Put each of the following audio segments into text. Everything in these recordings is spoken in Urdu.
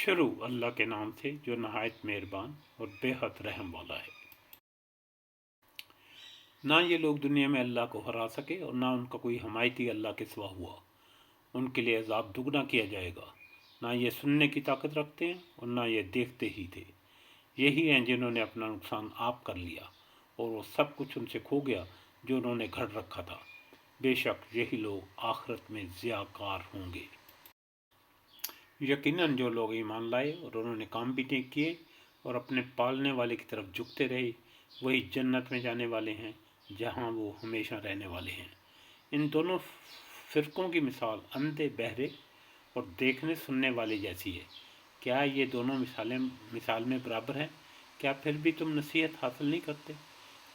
شروع اللہ کے نام سے جو نہایت مہربان اور بے حد رحم والا ہے۔ نہ یہ لوگ دنیا میں اللہ کو ہرا سکے اور نہ ان کا کوئی حمایتی اللہ کے سوا ہوا۔ ان کے لیے عذاب دگنا کیا جائے گا۔ نہ یہ سننے کی طاقت رکھتے ہیں اور نہ یہ دیکھتے ہی تھے۔ یہی ہیں جنہوں نے اپنا نقصان آپ کر لیا اور وہ سب کچھ ان سے کھو گیا جو انہوں نے گھڑ رکھا تھا۔ بے شک یہی لوگ آخرت میں ضیاء کار ہوں گے۔ یقیناً جو لوگ ایمان لائے اور انہوں نے کام بھی نیک کیے اور اپنے پالنے والے کی طرف جھکتے رہے، وہی جنت میں جانے والے ہیں جہاں وہ ہمیشہ رہنے والے ہیں۔ ان دونوں فرقوں کی مثال اندھے، بہرے اور دیکھنے سننے والے جیسی ہے۔ کیا یہ دونوں مثال میں برابر ہیں؟ کیا پھر بھی تم نصیحت حاصل نہیں کرتے؟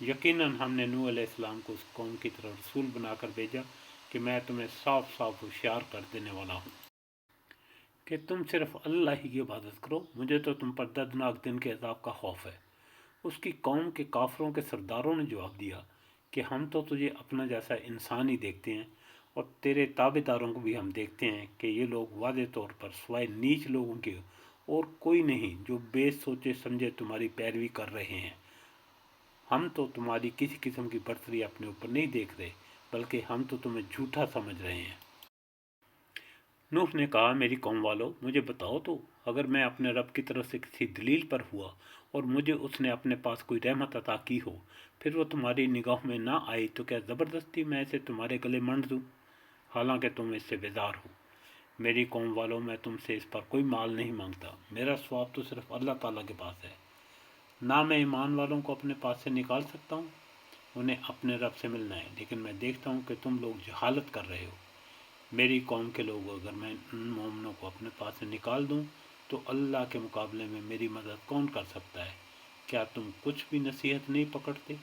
یقیناً ہم نے نوح علیہ السلام کو اس قوم کی طرف رسول بنا کر بھیجا کہ میں تمہیں صاف صاف ہوشیار کر دینے والا ہوں کہ تم صرف اللہ ہی کی عبادت کرو۔ مجھے تو تم پر دردناک دن کے عذاب کا خوف ہے۔ اس کی قوم کے کافروں کے سرداروں نے جواب دیا کہ ہم تو تجھے اپنا جیسا انسان ہی دیکھتے ہیں اور تیرے تابع داروں کو بھی ہم دیکھتے ہیں کہ یہ لوگ واضح طور پر سوائے نیچ لوگوں کے اور کوئی نہیں جو بے سوچے سمجھے تمہاری پیروی کر رہے ہیں۔ ہم تو تمہاری کسی قسم کی برتری اپنے اوپر نہیں دیکھ رہے بلکہ ہم تو تمہیں جھوٹا سمجھ رہے ہیں۔ نوح نے کہا، میری قوم والو، مجھے بتاؤ تو، اگر میں اپنے رب کی طرف سے کسی دلیل پر ہوا اور مجھے اس نے اپنے پاس کوئی رحمت عطا کی ہو، پھر وہ تمہاری نگاہ میں نہ آئی تو کیا زبردستی میں اسے تمہارے گلے منڈ دوں، حالانکہ تم اس سے بیزار ہو؟ میری قوم والو، میں تم سے اس پر کوئی مال نہیں مانگتا، میرا ثواب تو صرف اللہ تعالیٰ کے پاس ہے۔ نہ میں ایمان والوں کو اپنے پاس سے نکال سکتا ہوں، انہیں اپنے رب سے ملنا ہے، لیکن میں دیکھتا ہوں کہ تم لوگ جہالت کر رہے ہو۔ میری قوم کے لوگوں، اگر میں ان مومنوں کو اپنے پاس سے نکال دوں تو اللہ کے مقابلے میں میری مدد کون کر سکتا ہے؟ کیا تم کچھ بھی نصیحت نہیں پکڑتے؟